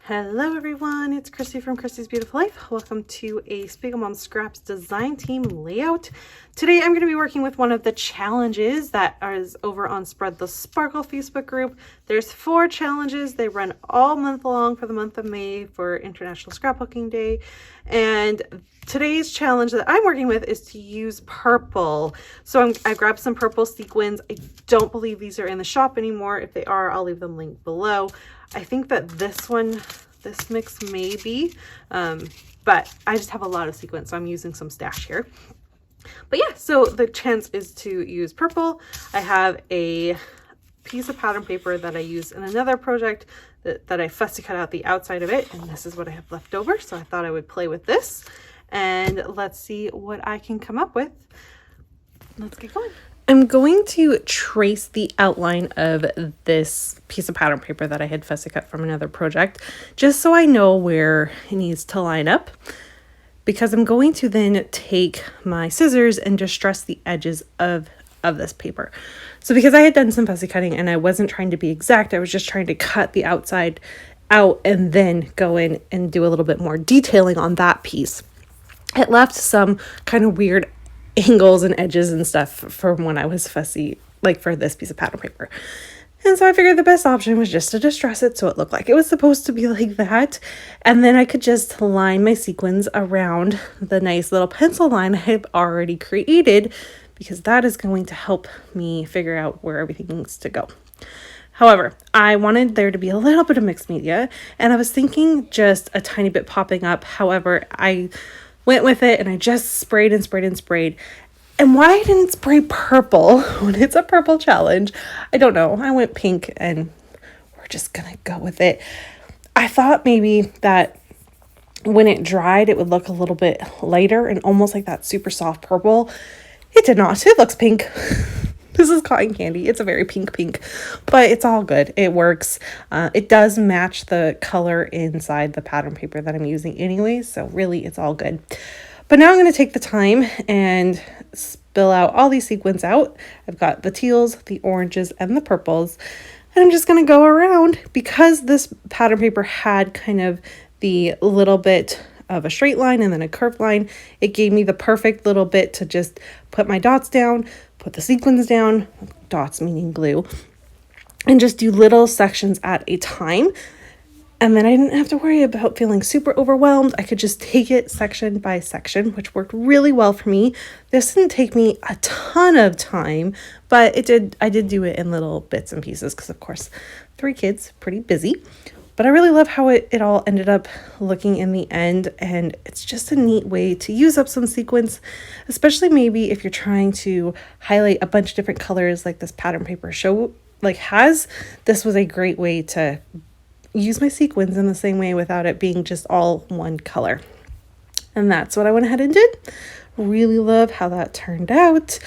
Hello everyone, it's Christy from Christy's Beautiful Life. Welcome to a Spiegel Mom Scraps design team layout. Today I'm going to be working with one of the challenges that is over on Spread the Sparkle Facebook group. There's 4 challenges. They run all month long for the month of May for International Scrapbooking Day. And today's challenge that I'm working with is to use purple. So I grabbed some purple sequins. I don't believe these are in the shop anymore. If they are, I'll leave them linked below. I think that this mix may be, but I just have a lot of sequins, so I'm using some stash here. But yeah, so the chance is to use purple. I have a piece of pattern paper that I used in another project that I fussy cut out the outside of it, and this is what I have left over, so I thought I would play with this, and let's see what I can come up with. Let's get going. I'm going to trace the outline of this piece of pattern paper that I had fussy cut from another project, just so I know where it needs to line up, because I'm going to then take my scissors and distress the edges of this paper. So because I had done some fussy cutting and I wasn't trying to be exact, I was just trying to cut the outside out and then go in and do a little bit more detailing on that piece. It left some kind of weird angles and edges and stuff from when I was fussy, like for this piece of pattern paper. And so I figured the best option was just to distress it so it looked like it was supposed to be like that. And then I could just line my sequins around the nice little pencil line I've already created, because that is going to help me figure out where everything needs to go. However, I wanted there to be a little bit of mixed media, and I was thinking just a tiny bit popping up. However, I went with it and I just sprayed and sprayed and sprayed. And why I didn't spray purple when it's a purple challenge, I don't know. I went pink and we're just gonna go with it. I thought maybe that when it dried, it would look a little bit lighter and almost like that super soft purple. It did not. It looks pink. This is cotton candy. It's a very pink, but it's all good. It works. It does match the color inside the pattern paper that I'm using anyway, so really it's all good. But now I'm going to take the time and spill out all these sequins out. I've got the teals, the oranges, and the purples, and I'm just going to go around. Because this pattern paper had kind of the little bit of a straight line and then a curved line, it gave me the perfect little bit to just put my dots down, put the sequins down, dots meaning glue, and just do little sections at a time. And then I didn't have to worry about feeling super overwhelmed. I could just take it section by section, which worked really well for me. This didn't take me a ton of time, but I did do it in little bits and pieces because, of course, 3 kids, pretty busy. But I really love how it all ended up looking in the end, and it's just a neat way to use up some sequins, especially maybe if you're trying to highlight a bunch of different colors like this pattern paper has. This was a great way to use my sequins in the same way without it being just all one color. And that's what I went ahead and did. Really love how that turned out.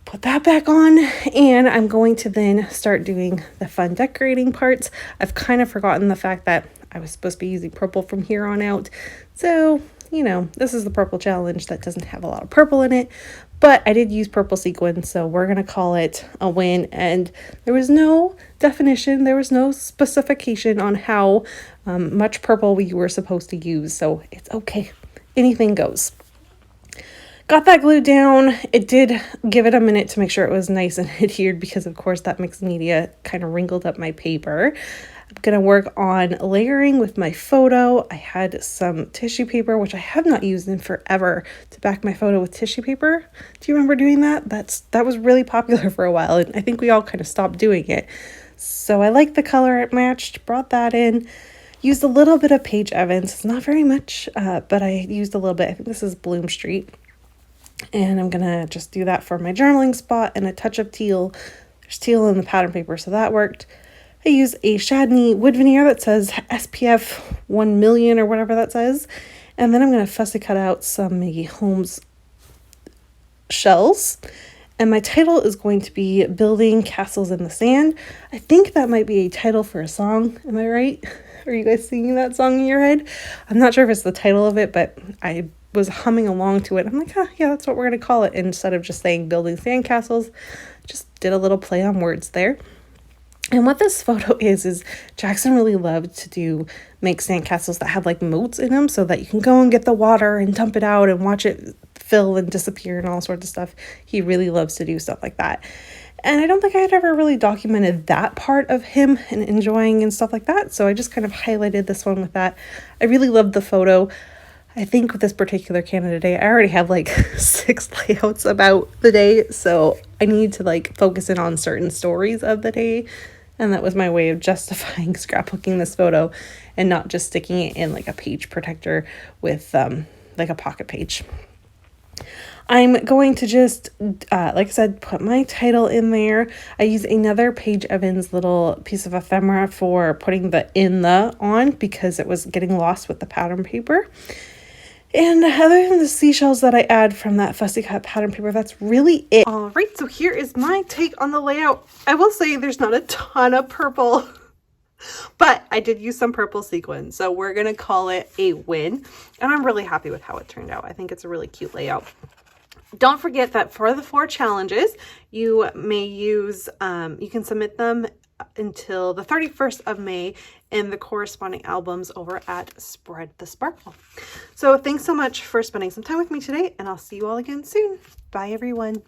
Put that back on, and I'm going to then start doing the fun decorating parts. I've kind of forgotten the fact that I was supposed to be using purple from here on out. So, this is the purple challenge that doesn't have a lot of purple in it, but I did use purple sequins, so we're going to call it a win. And there was no definition, there was no specification on how much purple we were supposed to use, so it's okay. Anything goes. Got that glued down. It did give it a minute to make sure it was nice and adhered, because of course that mixed media kind of wrinkled up my paper. I'm going to work on layering with my photo. I had some tissue paper, which I have not used in forever, to back my photo with tissue paper. Do you remember doing that? That was really popular for a while, and I think we all kind of stopped doing it. So I like the color it matched, brought that in. Used a little bit of Paige Evans. It's not very much, but I used a little bit. I think this is Bloom Street. And I'm going to just do that for my journaling spot, and a touch of teal. There's teal in the pattern paper, so that worked. I use a Chadney wood veneer that says SPF 1 million or whatever that says. And then I'm going to fussy cut out some Maggie Holmes shells. And my title is going to be Building Castles in the Sand. I think that might be a title for a song. Am I right? Are you guys singing that song in your head? I'm not sure if it's the title of it, but I was humming along to it. I'm like, yeah, that's what we're going to call it. Instead of just saying building sandcastles, just did a little play on words there. And what this photo is Jackson really loved to make sandcastles that have like moats in them so that you can go and get the water and dump it out and watch it fill and disappear and all sorts of stuff. He really loves to do stuff like that. And I don't think I had ever really documented that part of him and enjoying and stuff like that. So I just kind of highlighted this one with that. I really loved the photo. I think with this particular Canada Day, I already have like 6 layouts about the day. So I need to like focus in on certain stories of the day. And that was my way of justifying scrapbooking this photo and not just sticking it in like a page protector with like a pocket page. I'm going to just, like I said, put my title in there. I use another Paige Evans little piece of ephemera for putting the in the on because it was getting lost with the pattern paper. And other than the seashells that I add from that fussy cut pattern paper, that's really it. All right, so here is my take on the layout. I will say there's not a ton of purple, but I did use some purple sequins, so we're gonna call it a win. And I'm really happy with how it turned out. I think it's a really cute layout. Don't forget that for the 4 challenges, you may use, you can submit them until the 31st of May in the corresponding albums over at Spread the Sparkle. So thanks so much for spending some time with me today, and I'll see you all again soon. Bye, everyone.